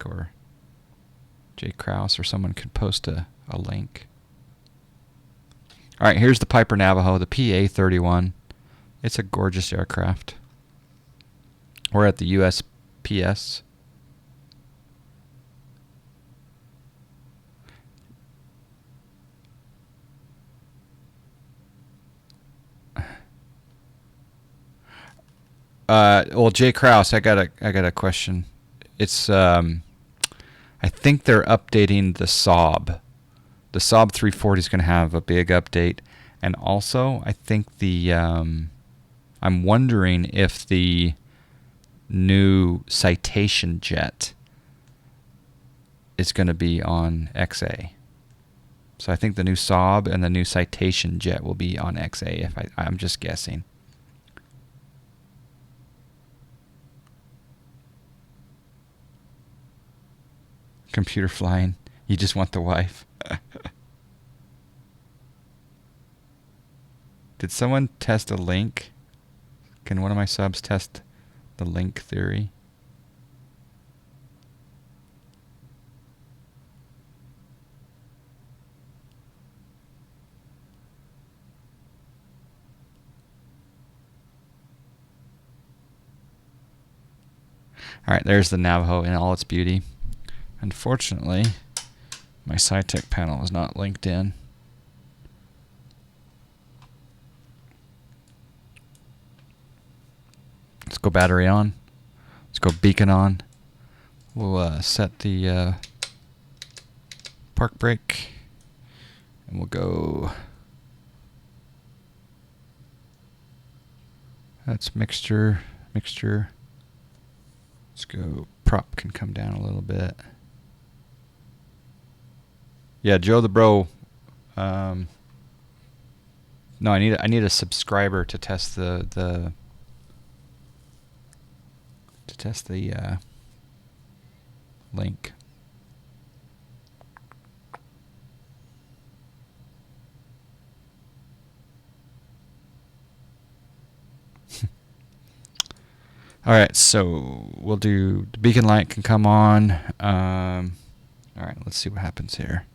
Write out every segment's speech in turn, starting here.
Mike or Jay Krause or someone could post a link. All right, here's the Piper Navajo, the PA-31. It's a gorgeous aircraft. We're at the USPS. Well, Jay Krause, I got a question. It's I think they're updating the Saab. The Saab 340 is going to have a big update, and also I think the I'm wondering if the new Citation jet is going to be on XA. So I think the new Saab and the new Citation jet will be on XA. If I'm just guessing. Computer flying. You just want the wife. Did someone test a link? Can one of my subs test the link theory? All right, there's the Navajo in all its beauty. Unfortunately, my SciTech panel is not linked in. Let's go battery on. Let's go beacon on. We'll set the park brake, and we'll go. That's mixture. Let's go. Prop can come down a little bit. Yeah, Joe the Bro. No, I need a subscriber to test the link. All right, so we'll do the beacon light can come on. All right, let's see what happens here.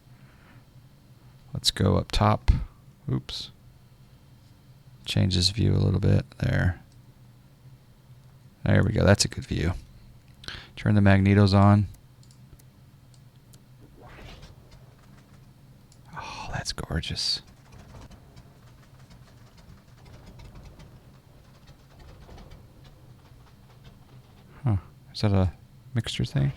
Let's go up top. Oops. Changes view a little bit there. There we go. That's a good view. Turn the magnetos on. Oh, that's gorgeous. Huh. Is that a mixture thing?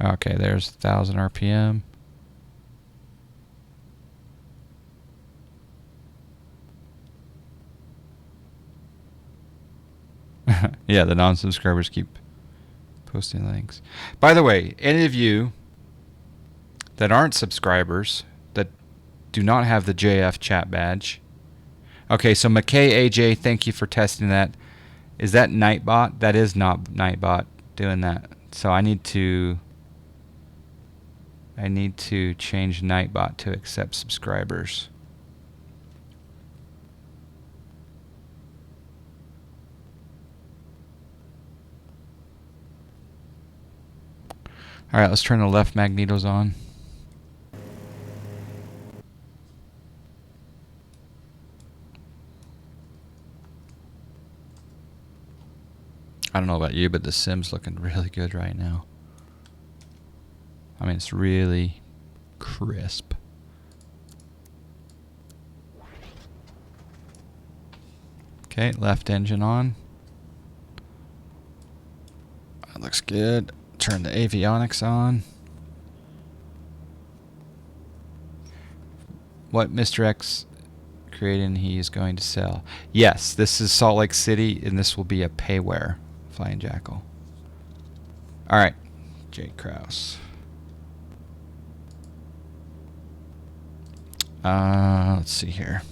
Okay, there's 1,000 RPM. Yeah, the non-subscribers keep posting links. By the way, any of you that aren't subscribers, that do not have the JF chat badge. Okay, so McKay AJ, thank you for testing that. Is that Nightbot? That is not Nightbot doing that. So I need to change Nightbot to accept subscribers. All right, let's turn the left magnetos on. I don't know about you, but the sim's looking really good right now. I mean, it's really crisp. Okay, left engine on. That looks good. Turn the avionics on. What Mr. X created and he is going to sell. Yes, this is Salt Lake City, and this will be a payware Flying Jackal. All right, Jay Krause. Let's see here.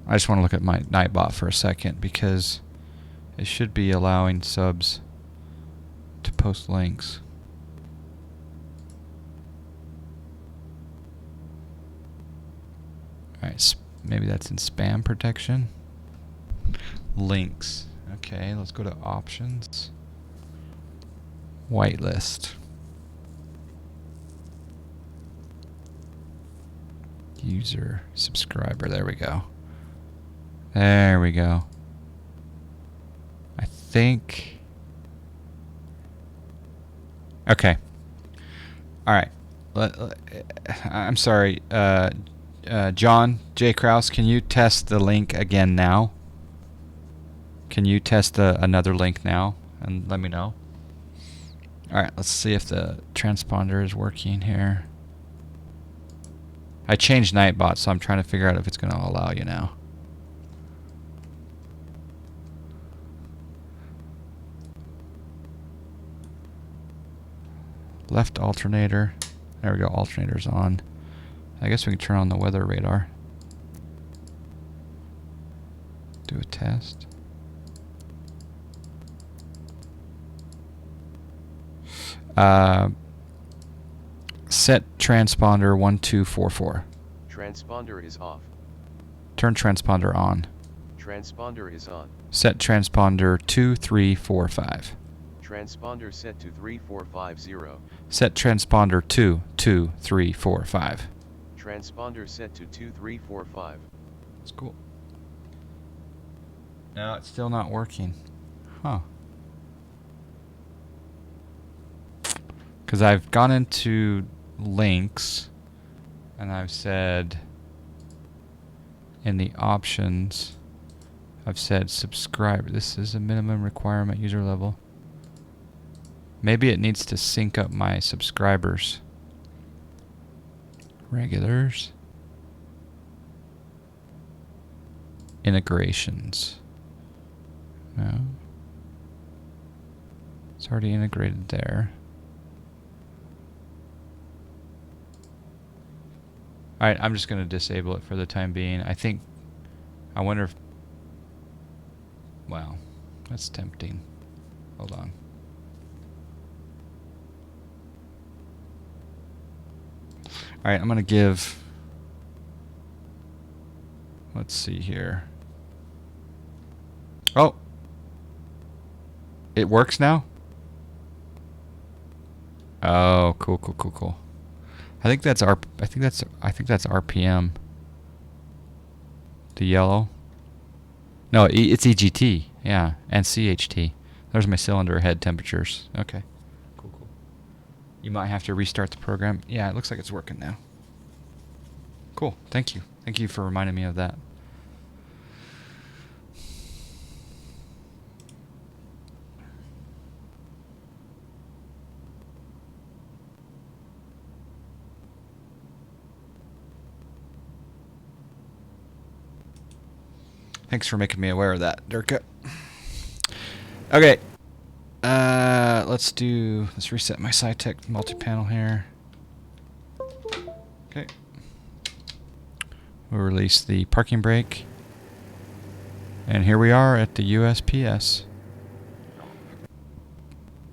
I just want to look at my Nightbot for a second because it should be allowing subs to post links. Alright, maybe that's in spam protection. Links. Okay, let's go to options. Whitelist. User, subscriber. There we go. There we go. I think. Okay. All right. I'm sorry. John J. Krause, can you test the link again now? Can you test another link now and let me know? All right. Let's see if the transponder is working here. I changed Nightbot, so I'm trying to figure out if it's going to allow you now. Left alternator. There we go. Alternator's on. I guess we can turn on the weather radar. Do a test. Set transponder 1244. Transponder is off. Turn transponder on. Transponder is on. Set transponder 2345. Transponder set to 3450. Set transponder 22345. Transponder set to 2345. That's cool. No, it's still not working. Huh. Because I've gone into links and I've said in the options, I've said subscribe. This is a minimum requirement user level. Maybe it needs to sync up my subscribers. Regulars. Integrations. No. It's already integrated there. Alright, I'm just going to disable it for the time being. I wonder if... Wow, that's tempting. Hold on. Alright, I'm going to give... Let's see here. Oh! It works now? Oh, cool, cool, cool, cool. I think that's RPM. The yellow. No, it's EGT. Yeah, and CHT. There's my cylinder head temperatures. Okay. Cool, cool. You might have to restart the program. Yeah, it looks like it's working now. Cool. Thank you. Thank you for reminding me of that. Thanks for making me aware of that, Dirka. Okay. Let's reset my SciTech multi-panel here. Okay. We'll release the parking brake. And here we are at the USPS.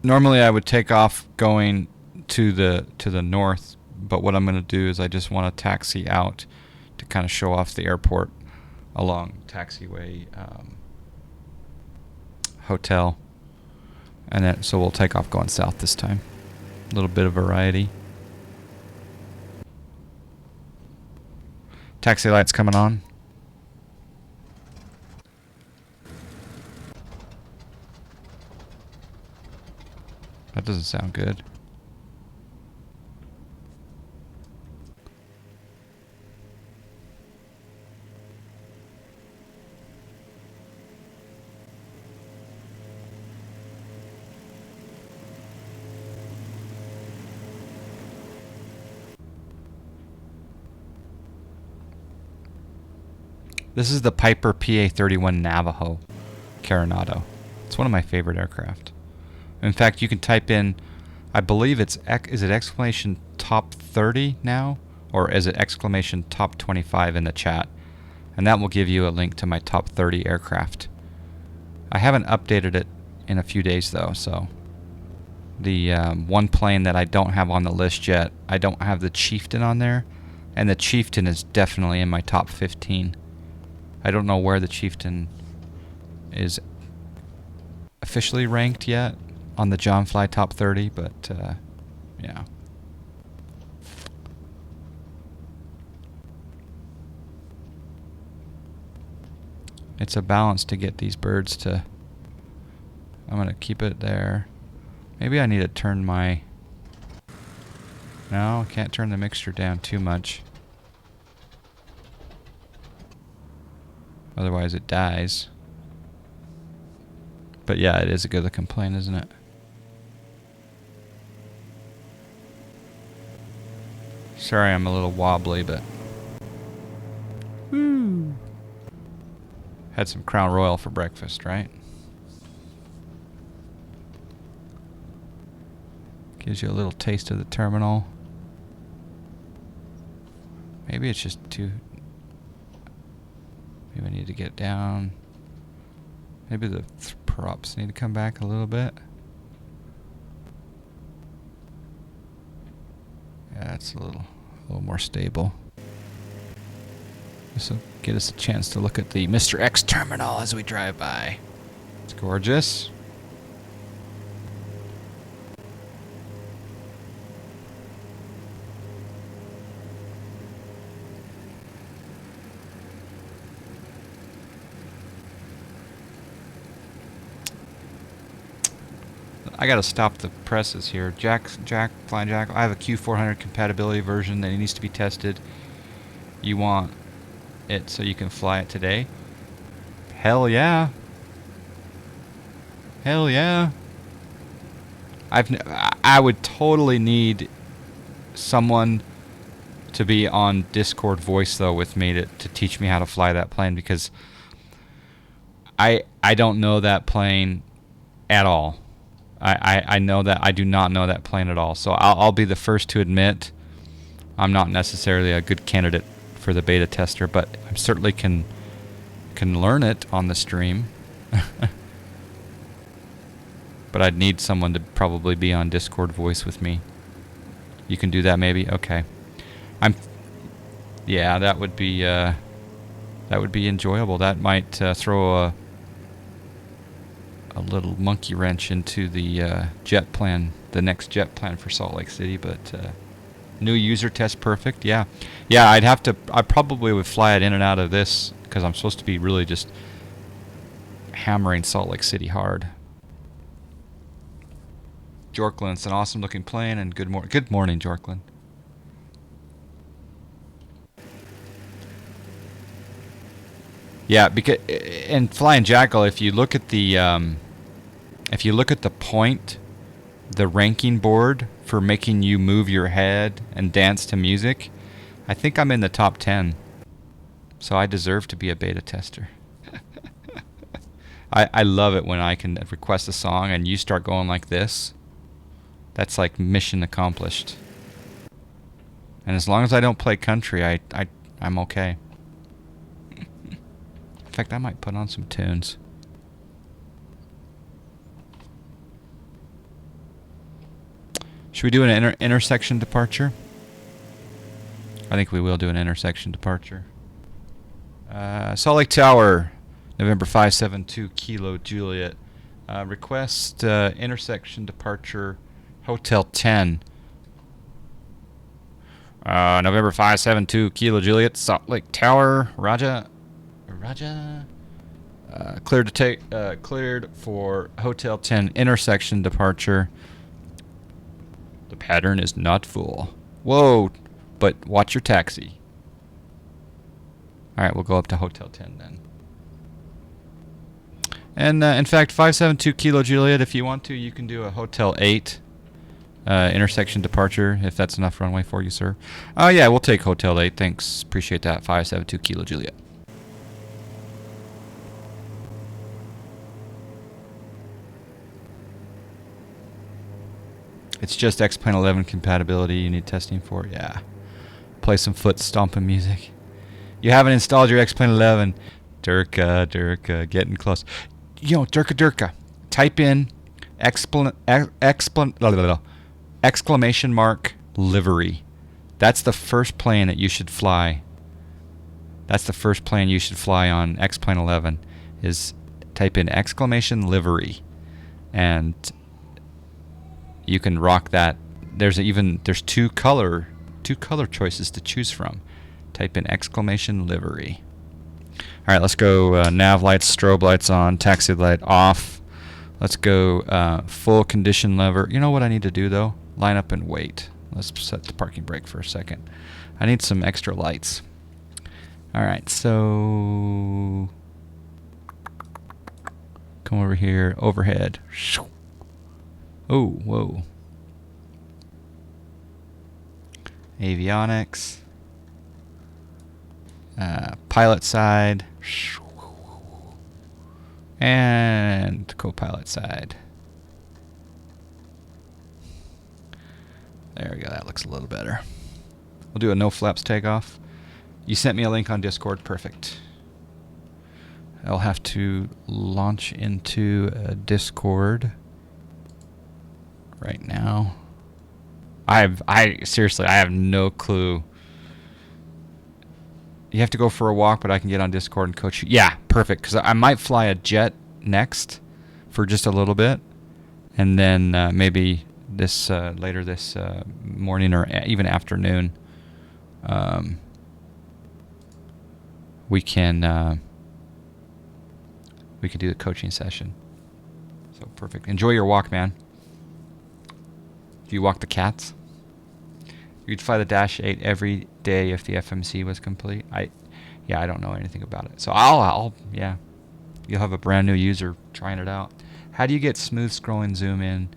Normally I would take off going to the north, but what I'm going to do is I just want to taxi out to kind of show off the airport along taxiway hotel, and then so we'll take off going south this time. A little bit of variety. Taxi lights coming on. That doesn't sound good. This is the Piper PA-31 Navajo Coronado. It's one of my favorite aircraft. In fact, you can type in, I believe is it exclamation top 30 now? Or is it exclamation top 25 in the chat? And that will give you a link to my top 30 aircraft. I haven't updated it in a few days though, so. The one plane that I don't have on the list yet, I don't have the Chieftain on there. And the Chieftain is definitely in my top 15. I don't know where the Chieftain is officially ranked yet on the John Fly Top 30, but yeah. It's a balance to get these birds to... I'm going to keep it there. Maybe I need to turn my... No, I can't turn the mixture down too much. Otherwise it dies. But yeah, it is a good looking plane, isn't it? Sorry I'm a little wobbly, but... Woo! Had some Crown Royal for breakfast, right? Gives you a little taste of the terminal. Maybe it's just too... Maybe I need to get down. Maybe the props need to come back a little bit. Yeah, it's a little more stable. This will get us a chance to look at the MisterX terminal as we drive by. It's gorgeous. I gotta stop the presses here. Flying Jack. I have a Q400 compatibility version that needs to be tested. You want it so you can fly it today? Hell yeah. Hell yeah. I would totally need someone to be on Discord voice though with me to teach me how to fly that plane, because I don't know that plane at all. I know that I do not know that plane at all. So I'll be the first to admit I'm not necessarily a good candidate for the beta tester, but I certainly can learn it on the stream. But I'd need someone to probably be on Discord voice with me. You can do that maybe? Okay. Yeah, that would be enjoyable. That might throw a little monkey wrench into the jet plan, the next jet plan for Salt Lake City, but new user test perfect. Yeah, I probably would fly it in and out of this because I'm supposed to be really just hammering Salt Lake City hard. Jorklin, it's an awesome looking plane, and good morning, Jorklin. Yeah, because in Flying Jackal, if you look at the point, the ranking board for making you move your head and dance to music, I think I'm in the top 10. So I deserve to be a beta tester. I love it when I can request a song and you start going like this. That's like mission accomplished. And as long as I don't play country, I'm okay. In fact, I might put on some tunes. Should we do an intersection departure? I think we will do an intersection departure. Salt Lake Tower, November 572 Kilo Juliet. Request intersection departure, Hotel 10. November 572 Kilo Juliet, Salt Lake Tower, Raja. Cleared for Hotel 10 intersection departure. The pattern is not full. Whoa, but watch your taxi. Alright, we'll go up to Hotel 10 then. And in fact, 572 Kilo Juliet, if you want to, you can do a Hotel 8 intersection departure, if that's enough runway for you, sir. Oh yeah, we'll take Hotel 8, thanks. Appreciate that, 572 Kilo Juliet. It's just X-Plane 11 compatibility you need testing for. Yeah. Play some foot stomping music. You haven't installed your X-Plane 11. Durka, getting close. Durka. Type in exclamation mark livery. That's the first plane that you should fly. That's the first plane you should fly on X-Plane 11. Is type in !livery, and you can rock that. There's two color choices to choose from. Type in !livery. All right, let's go. Nav lights, strobe lights on, taxi light off. Let's go full condition lever. You know what I need to do though? Line up and wait. Let's set the parking brake for a second. I need some extra lights. All right, so come over here, overhead. Oh, whoa. Avionics. Pilot side. And co-pilot side. There we go, that looks a little better. We'll do a no flaps takeoff. You sent me a link on Discord, perfect. I'll have to launch into Discord right now. I seriously, I have no clue. You have to go for a walk, but I can get on Discord and coach you. Yeah, perfect, because I might fly a jet next for just a little bit, and then maybe this later this morning or even afternoon, we can do the coaching session. So perfect. Enjoy your walk, man. Do you walk the cats? You'd fly the Dash 8 every day if the FMC was complete. I don't know anything about it. So I'll you'll have a brand new user trying it out. How do you get smooth scrolling zoom in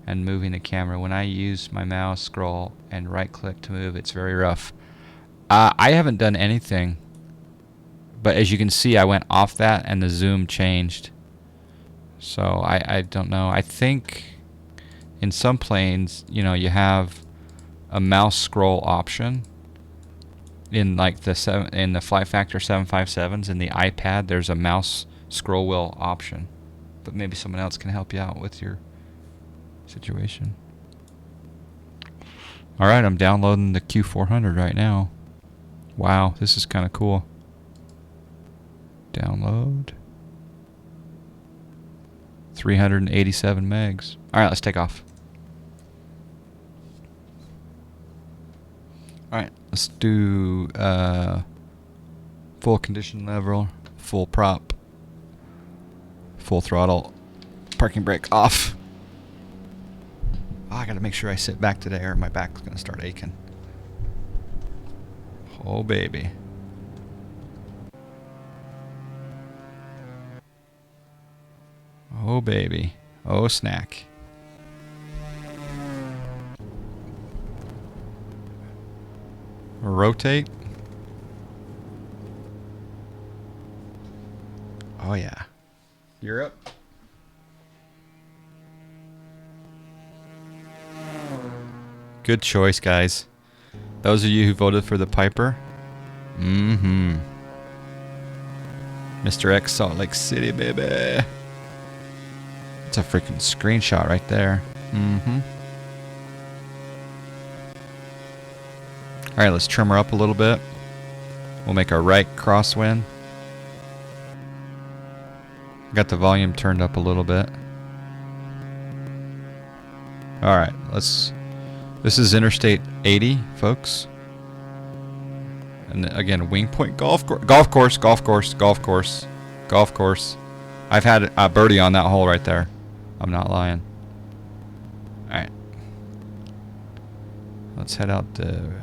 and moving the camera? When I use my mouse scroll and right click to move, it's very rough. I haven't done anything, but as you can see, I went off that and the zoom changed. So I don't know. I think in some planes, you know, you have a mouse scroll option in like in the Flight Factor 757s. In the iPad, there's a mouse scroll wheel option, but maybe someone else can help you out with your situation. All right, I'm downloading the Q400 right now. Wow, this is kind of cool. Download. 387 megs. All right, let's take off. Alright, let's do full condition level, full prop, full throttle, parking brake off. Oh, I gotta make sure I sit back today or my back's gonna start aching. Oh baby. Oh baby. Oh snack. Rotate. Oh yeah. You're up. Good choice, guys. Those of you who voted for the Piper. Mm-hmm. MisterX Salt Lake City, baby. It's a freaking screenshot right there. Mm-hmm. Alright, let's trim her up a little bit. We'll make our right crosswind. Got the volume turned up a little bit. Alright, this is Interstate 80, folks. And again, wing point golf course. I've had a birdie on that hole right there. I'm not lying. Alright. Let's head out the...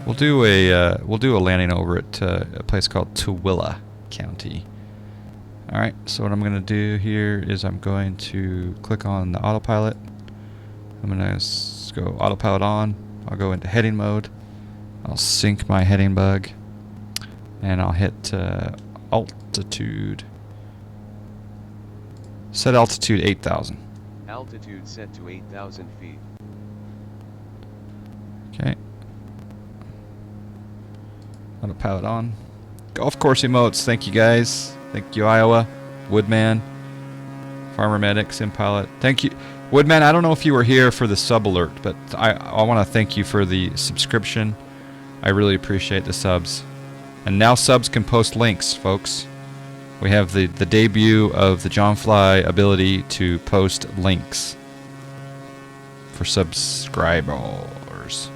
We'll do a landing over at a place called Tooele County. All right. So what I'm going to do here is I'm going to click on the autopilot. I'm going to go autopilot on. I'll go into heading mode. I'll sync my heading bug, and I'll hit altitude. Set altitude 8,000. Altitude set to 8,000 feet. Okay. Autopilot on. Golf course emotes. Thank you guys. Thank you, Iowa. Woodman. Farmer Medic. SimPilot. Thank you. Woodman, I don't know if you were here for the sub alert, but I want to thank you for the subscription. I really appreciate the subs. And now subs can post links, folks. We have the debut of the John Fly ability to post links for subscribers.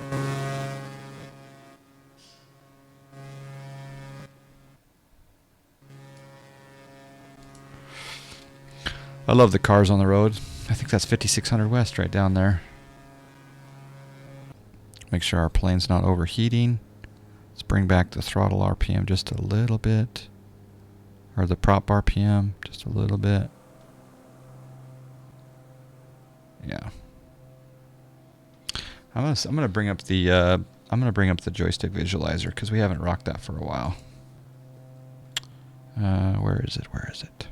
I love the cars on the road. I think that's 5600 West right down there. Make sure our plane's not overheating. Let's bring back the throttle RPM just a little bit. Or the prop RPM just a little bit. Yeah. I'm gonna bring up the joystick visualizer because we haven't rocked that for a while. Where is it? Where is it?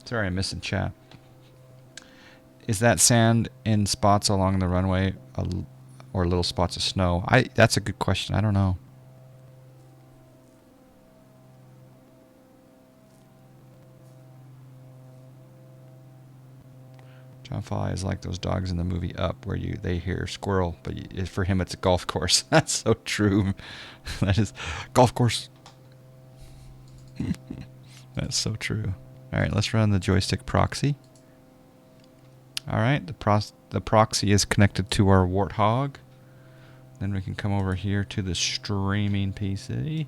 Sorry, I'm missing chat. Is that sand in spots along the runway or little spots of snow? That's a good question. I don't know. John Fly is like those dogs in the movie Up, where they hear squirrel, but for him it's a golf course. That's so true. That is golf course. That's so true. All right, let's run the joystick proxy. All right, the proxy is connected to our Warthog. Then we can come over here to the streaming PC,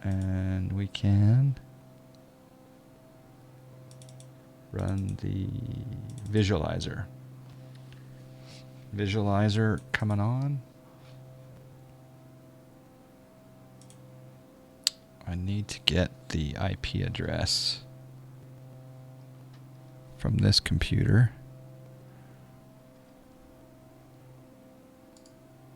and we can run the visualizer. Visualizer coming on. I need to get the IP address from this computer.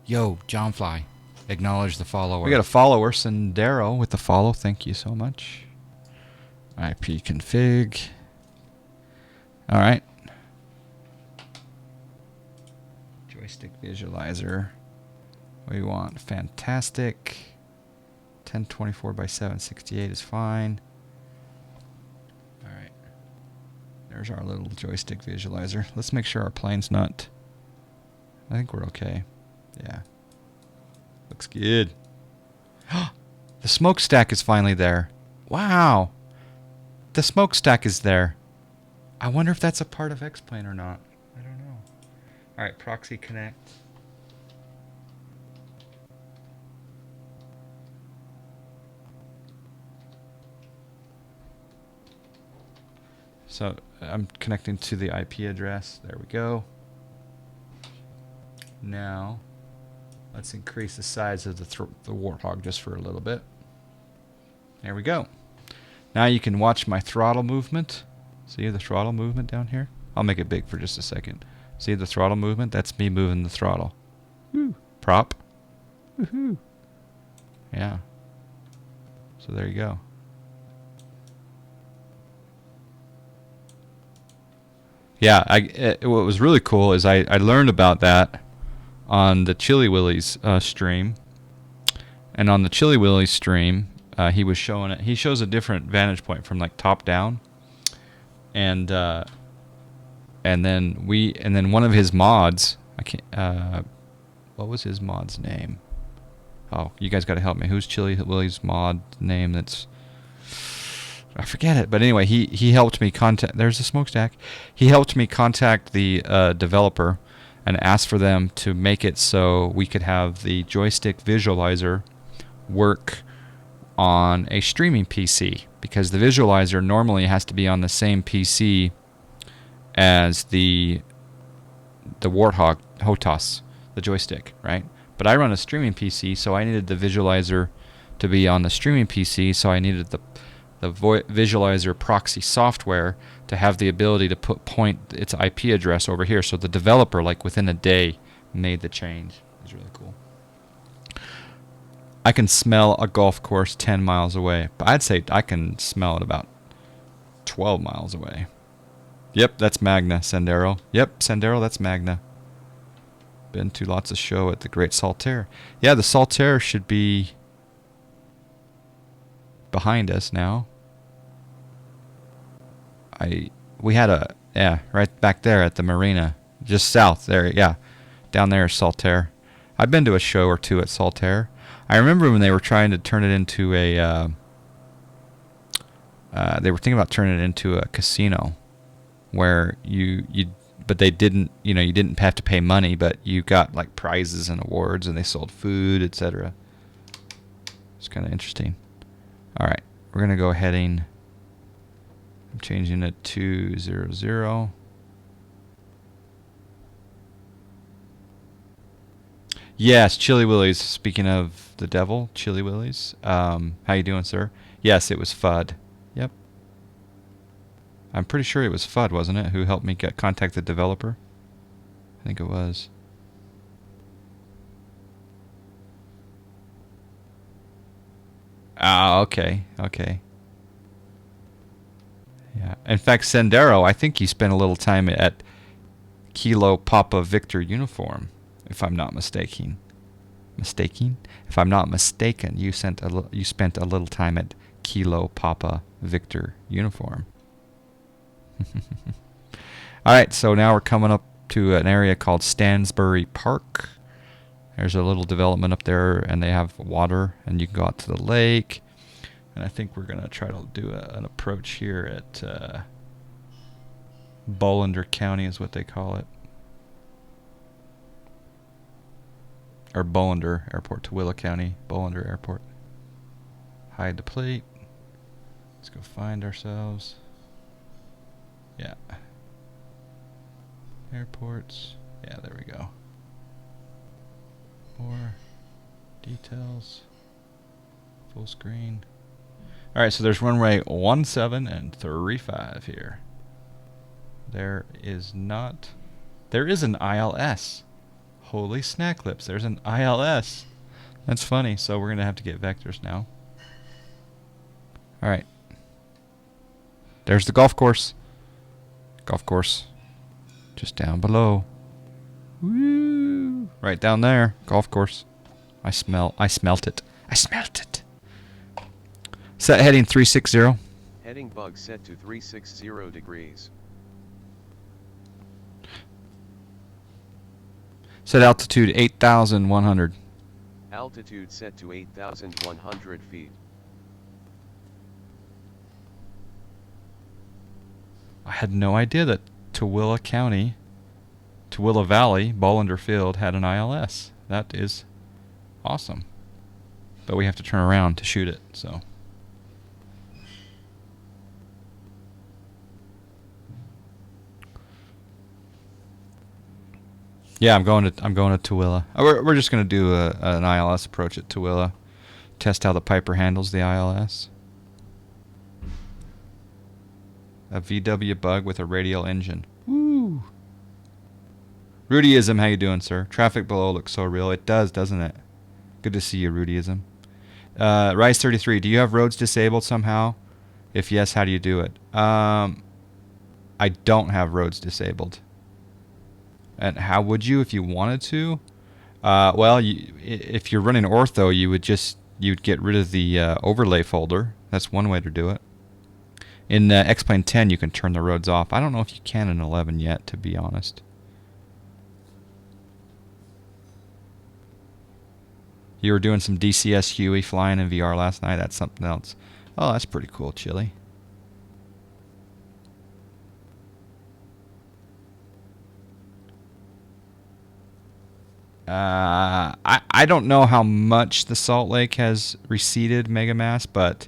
Yo, John Fly, acknowledge the follower. We got a follower, Sendero, with the follow. Thank you so much. IP config. All right. Joystick visualizer. We want fantastic. 1024 by 768 is fine. All right. There's our little joystick visualizer. Let's make sure our plane's not... I think we're okay. Yeah. Looks good. The smokestack is finally there. Wow. The smokestack is there. I wonder if that's a part of X-Plane or not. I don't know. All right, proxy connect. So I'm connecting to the IP address. There we go. Now, let's increase the size of the Warthog just for a little bit. There we go. Now you can watch my throttle movement. See the throttle movement down here? I'll make it big for just a second. See the throttle movement? That's me moving the throttle. Woo. Prop. Woohoo. Yeah. So there you go. Yeah, what was really cool is I learned about that on the Chili Willy's stream. And on the Chili Willy stream, he was showing it. He shows a different vantage point from like top down. And then one of his mods, I can't what was his mod's name? Oh, you guys got to help me. Who's Chili Willy's mod name? That's, I forget it. But anyway, he helped me contact. There's a smokestack. He helped me contact the developer and ask for them to make it so we could have the joystick visualizer work on a streaming PC, because the visualizer normally has to be on the same PC as the Warthog HOTAS, the joystick, right? But I run a streaming PC, so I needed the visualizer to be on the streaming PC, so I needed the visualizer proxy software to have the ability to point its IP address over here. So the developer, like within a day, made the change. It was really cool. I can smell a golf course 10 miles away, but I'd say I can smell it about 12 miles away. Yep, that's Magna, Sendero. Yep, Sendero, that's Magna. Been to lots of show at the Great Saltaire. Yeah, the Saltaire should be behind us now. We had right back there at the marina, just south there. Yeah, down there is Saltaire. I've been to a show or two at Saltaire. I remember when they were trying to turn it into a. They were thinking about turning it into a casino, where but they didn't. You didn't have to pay money, but you got like prizes and awards, and they sold food, etc. It's kind of interesting. All right, we're gonna go heading. I'm changing it to 00. Yes, Chili Willy's. Speaking of the devil, Chili Willy's. How you doing, sir? Yes, it was FUD. Yep. I'm pretty sure it was FUD, wasn't it? Who helped me contact the developer? I think it was. Ah, okay, okay. Yeah. In fact, Sendero, I think he spent a little time at Kilo Papa Victor uniform, if I'm not mistaken. If I'm not mistaken, you spent a little time at Kilo Papa Victor uniform. All right, so now we're coming up to an area called Stansbury Park. There's a little development up there, and they have water, and you can go out to the lake. And I think we're gonna try to do an approach here at Bolander County, is what they call it. Or Bolander Airport, Tooele County, Bolander Airport. Hide the plate. Let's go find ourselves. Yeah. Airports. Yeah, there we go. More details. Full screen. Alright, so there's runway 17 and 35 here. There is an ILS. Holy snack lips, there's an ILS. That's funny, so we're going to have to get vectors now. Alright. There's the golf course. Golf course. Just down below. Woo! Right down there. Golf course. I smelt it. I smelt it. Set heading 360. Heading bug set to 360 degrees. Set altitude 8,100. Altitude set to 8,100 feet. I had no idea that Tooele County, Tooele Valley, Bolander Field had an ILS. That is awesome. But we have to turn around to shoot it, so. Yeah, I'm going to Tooele. We're just going to do an ILS approach at Tooele. Test how the Piper handles the ILS. A VW bug with a radial engine. Woo! Rudyism, how you doing, sir? Traffic below looks so real. It does, doesn't it? Good to see you, Rudyism. Rice33, do you have roads disabled somehow? If yes, how do you do it? I don't have roads disabled. And how would you if you wanted to? Well, if you're running ortho, you'd get rid of the overlay folder. That's one way to do it. In X-Plane 10, you can turn the roads off. I don't know if you can in 11 yet, to be honest. You were doing some DCS Huey flying in VR last night. That's something else. Oh, that's pretty cool, Chili. I don't know how much the Salt Lake has receded megamass, but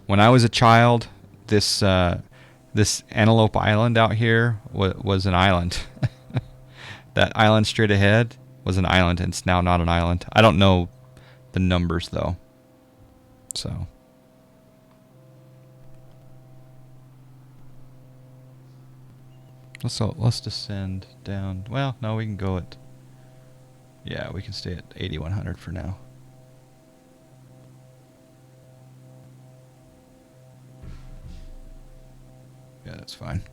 when I was a child, this Antelope Island out here was an island. That island straight ahead was an island, and it's now not an island. I don't know the numbers though. So let's descend down. Well, no, we can go at. Yeah, we can stay at 8,100 for now. Yeah, that's fine.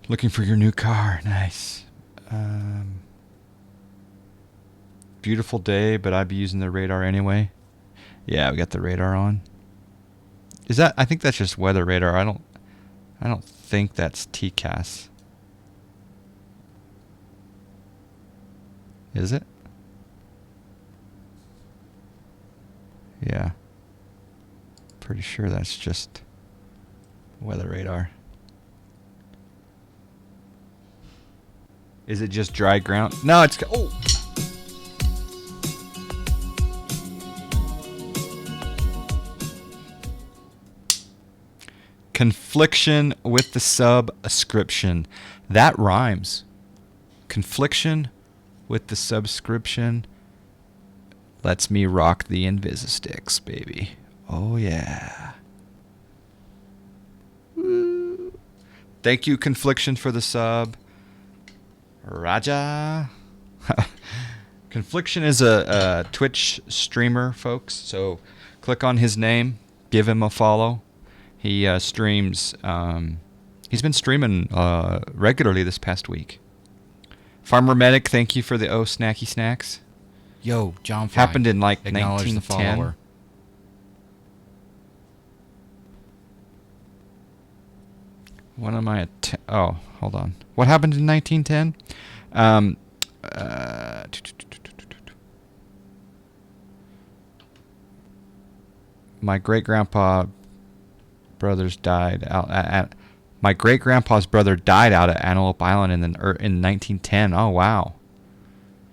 Looking for your new car. Nice. Beautiful day, but I'd be using the radar anyway. Yeah, we got the radar on. Is that? I think that's just weather radar. I don't think that's TCAS. Is it? Yeah. Pretty sure that's just weather radar. Is it just dry ground? No, it's... Oh! Confliction with the subscription. That rhymes. Confliction with the subscription lets me rock the Invisisticks, baby. Oh, yeah. Woo. Thank you, Confliction, for the sub. Raja. Confliction is a Twitch streamer, folks. So click on his name. Give him a follow. He streams. He's been streaming regularly this past week. Farmer Medic, thank you for the snacky snacks. Yo, John. Happened in like Acknowledge 1910. the follower. What am I at? Oh, hold on. What happened in 1910? My great-grandpa brothers died out at my great-grandpa's brother died out at Antelope Island in 1910. Oh, wow.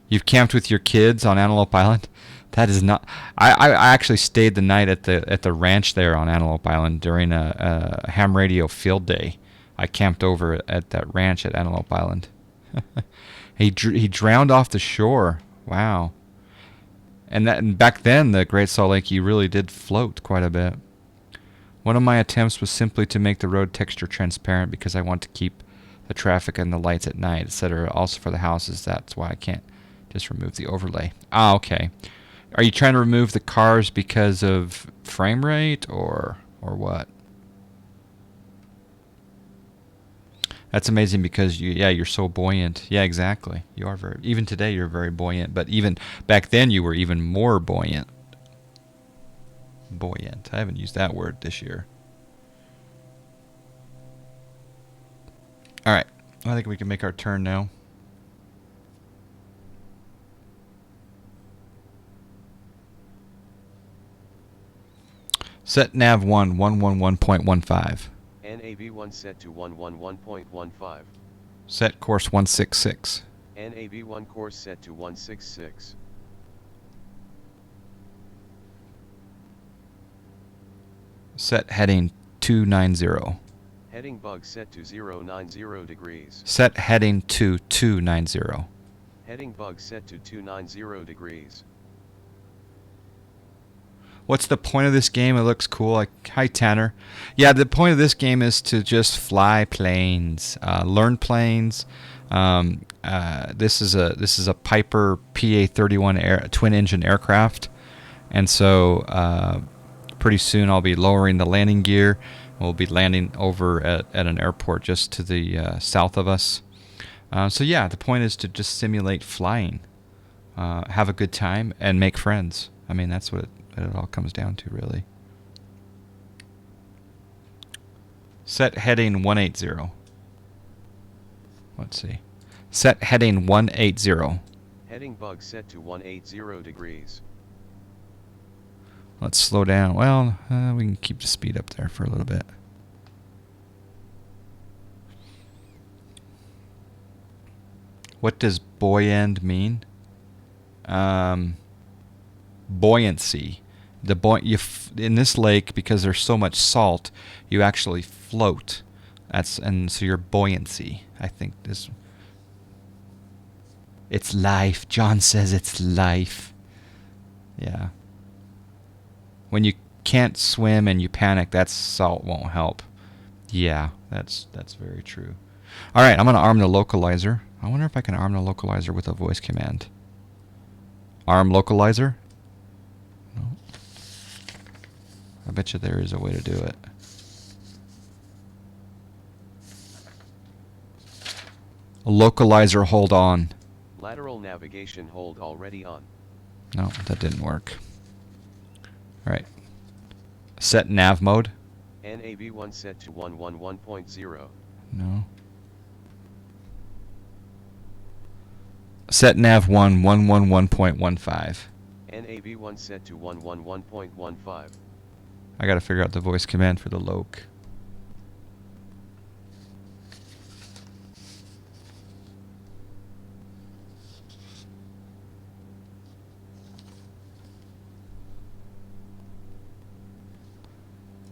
You've camped with your kids on Antelope Island? That is not... I actually stayed the night at the ranch there on Antelope Island during a ham radio field day. I camped over at that ranch at Antelope Island. He drowned off the shore. Wow. And back then, the Great Salt Lake, you really did float quite a bit. One of my attempts was simply to make the road texture transparent because I want to keep the traffic and the lights at night, etc. Also for the houses, that's why I can't just remove the overlay. Ah, okay. Are you trying to remove the cars because of frame rate or what? That's amazing because you're so buoyant. Yeah, exactly. You are even today you're very buoyant, but even back then you were even more buoyant. Buoyant. I haven't used that word this year. All right. I think we can make our turn now. Set nav 111.15. NAV1 set to 111.15. Set course 166. NAV1 course set to 166. Set heading 290. Heading bug set to 090 degrees. Set heading to 290. Heading bug set to 290 degrees. What's the point of this game? It looks cool. Hi, Tanner. Yeah, the point of this game is to just fly planes, learn planes. This is a Piper PA-31 twin-engine aircraft, and so pretty soon I'll be lowering the landing gear. We'll be landing over at an airport just to the south of us. So yeah, the point is to just simulate flying, have a good time, and make friends. I mean, that's what it all comes down to, really. Set heading 180. Let's see. Set heading 180. Heading bug set to 180 degrees. Let's slow down. Well, we can keep the speed up there for a little bit. What does buoyant mean? Buoyancy. In this lake, because there's so much salt, you actually float. And so your buoyancy, I think, is... It's life. John says it's life. Yeah. When you can't swim and you panic, that salt won't help. Yeah, that's very true. All right, I'm going to arm the localizer. I wonder if I can arm the localizer with a voice command. Arm localizer? No. I bet you there is a way to do it. Localizer, hold on. Lateral navigation hold already on. No, that didn't work. All right. Set nav mode. NAV1 set to 111.0. No. Set nav 111.15. NAV1 set to 111.15. I gotta figure out the voice command for the loc.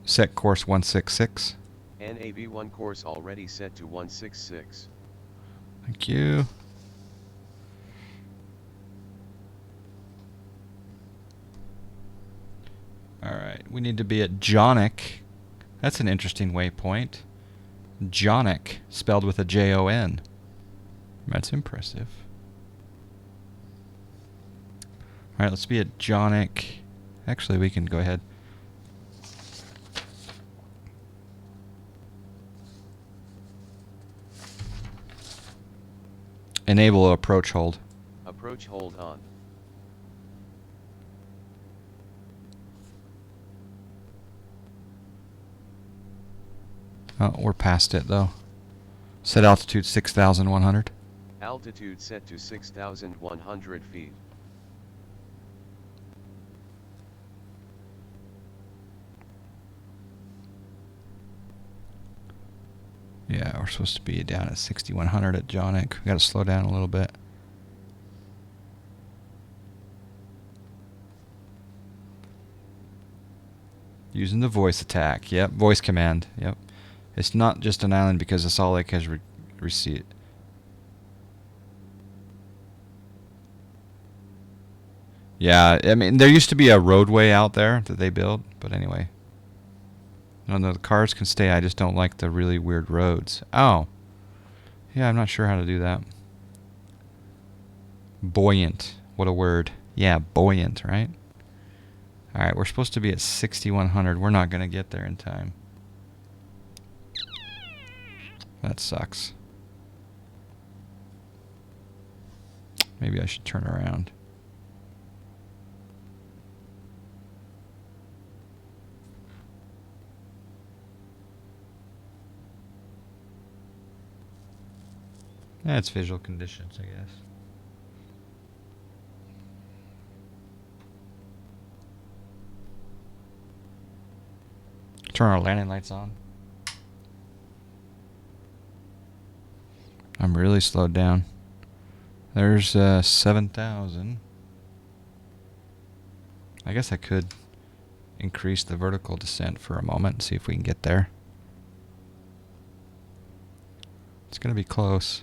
Set course 166. NAV1 course already set to 166. Thank you. Alright, we need to be at Jonic. That's an interesting waypoint. Jonic, spelled with a J-O-N. That's impressive. Alright, let's be at Jonic. Actually, we can go ahead. Enable approach hold. Approach hold on. Oh, we're past it though. Set altitude 6,100. Altitude set to 6,100 feet. Yeah, we're supposed to be down at 6,100 at Jonic. We gotta slow down a little bit. Using the voice attack. Yep, voice command. Yep. It's not just an island because the Salt Lake has receipt. Yeah, I mean, there used to be a roadway out there that they built, but anyway. No, the cars can stay. I just don't like the really weird roads. Oh. Yeah, I'm not sure how to do that. Buoyant. What a word. Yeah, buoyant, right? Alright, we're supposed to be at 6,100. We're not going to get there in time. That sucks. Maybe I should turn around. That's visual conditions, I guess. Turn our landing lights on. I'm really slowed down. There's 7,000. I guess I could increase the vertical descent for a moment and see if we can get there. It's going to be close.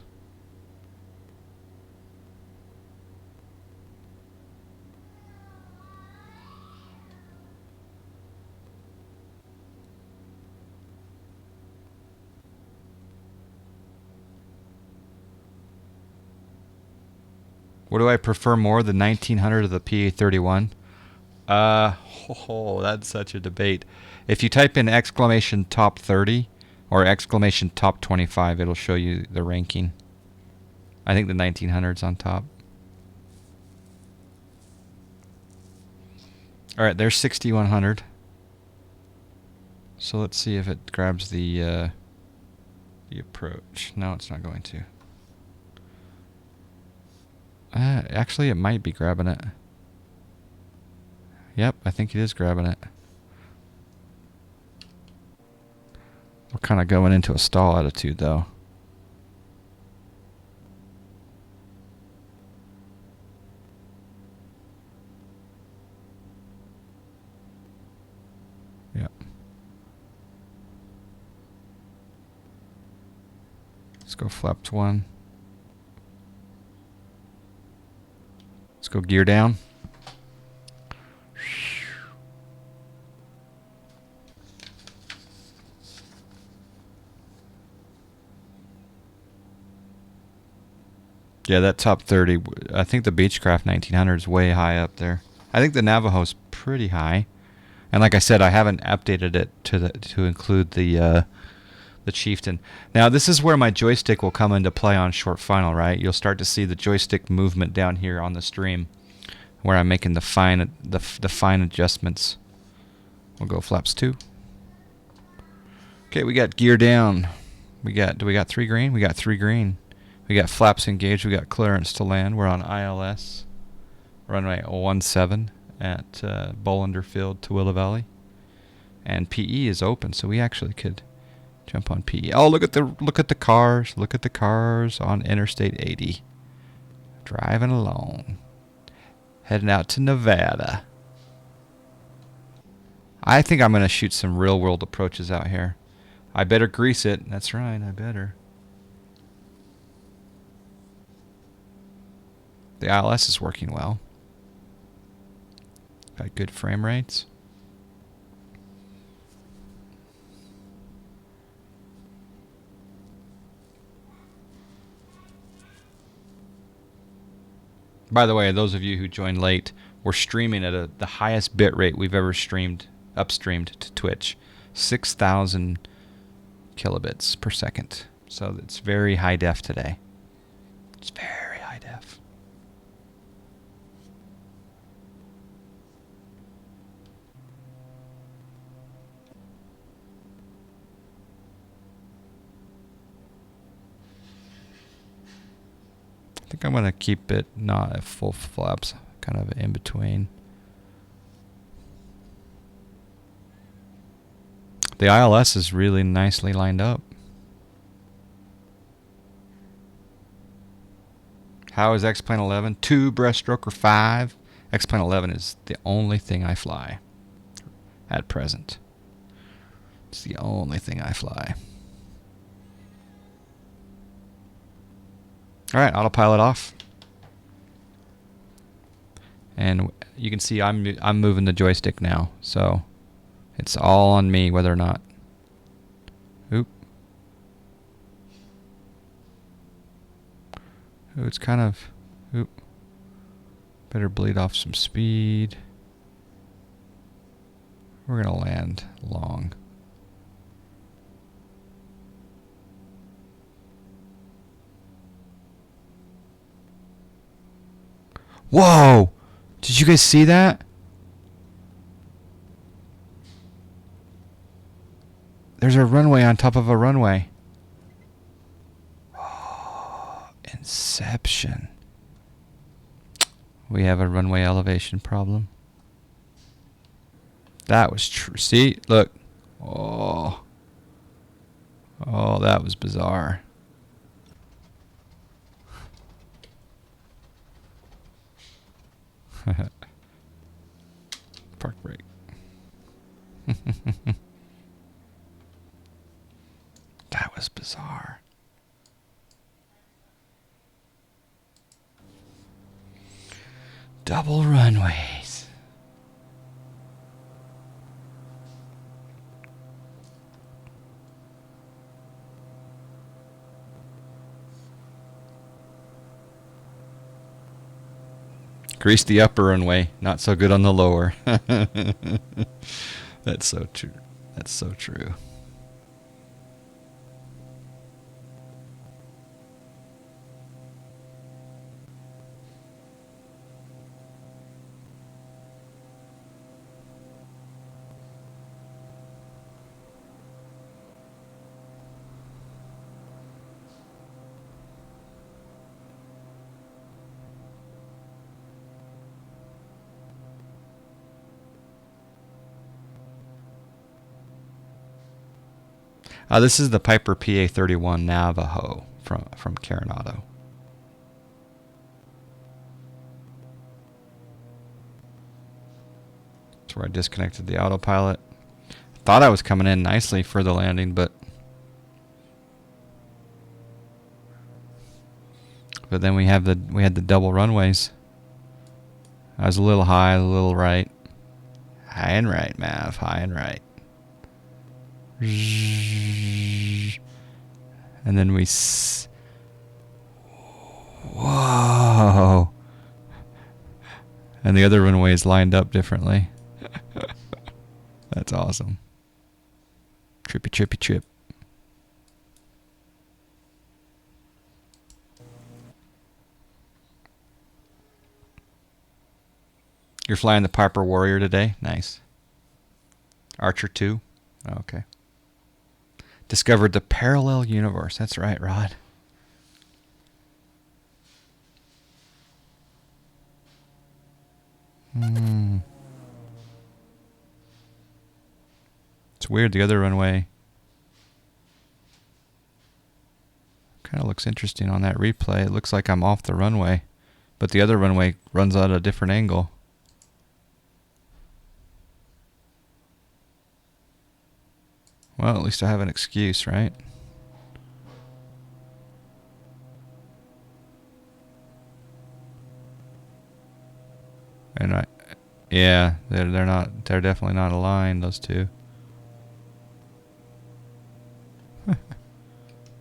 What do I prefer more, the 1900 or the PA-31? That's such a debate. If you type in exclamation top 30 or exclamation top 25, it'll show you the ranking. I think the 1900's on top. Alright, there's 6100. So let's see if it grabs the approach. No, it's not going to. Actually, it might be grabbing it. Yep, I think it is grabbing it. We're kind of going into a stall attitude, though. Yep. Let's go flaps 1. Let's go gear down. Yeah, that top 30, I think the Beechcraft 1900 is way high up there. I think the Navajo's pretty high. And like I said, I haven't updated it to include the Chieftain. Now, this is where my joystick will come into play on Short Final, right? You'll start to see the joystick movement down here on the stream where I'm making the fine adjustments. We'll go flaps 2. Okay, we got gear down. Do we got 3 green? We got 3 green. We got flaps engaged. We got clearance to land. We're on ILS. Runway 17 at Bolander Field, Tooele Valley. And PE is open, so we actually could jump on PE. Oh, look at the cars. Look at the cars on Interstate 80. Driving along. Heading out to Nevada. I think I'm going to shoot some real-world approaches out here. I better grease it. That's right, I better. The ILS is working well. Got good frame rates. By the way, those of you who joined late, we're streaming at the highest bit rate we've ever upstreamed to Twitch. 6,000 kilobits per second. So it's very high def today. It's very high def. I think I'm going to keep it not at full flaps, kind of in between. The ILS is really nicely lined up. How is X-Plane 11? 2 breaststroke or 5? X-Plane 11 is the only thing I fly at present. It's the only thing I fly. All right, autopilot off. And you can see I'm moving the joystick now, so it's all on me whether or not. Oop. Ooh, it's kind of. Oop. Better bleed off some speed. We're gonna land long. Whoa! Did you guys see that? There's a runway on top of a runway. Oh, Inception. We have a runway elevation problem. That was true. See? Look. Oh. Oh, that was bizarre. Park brake. That was bizarre. Double runways. Grease the upper runway, not so good on the lower. That's so true. That's so true. This is the Piper PA-31 Navajo from Coronado. That's where I disconnected the autopilot. Thought I was coming in nicely for the landing, but then we had the double runways. I was a little high, a little right. High and right, Mav. High and right. And then we whoa, and the other runways lined up differently. That's awesome. Trippy, trippy, trip. You're flying the Piper Warrior today? Nice. Archer 2? Okay. Discovered the parallel universe. That's right, Rod. Hmm. It's weird, the other runway kind of looks interesting on that replay. It looks like I'm off the runway, but the other runway runs at a different angle. Well, at least I have an excuse, right? And yeah, they're definitely not aligned, those two.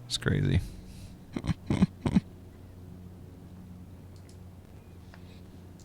It's crazy.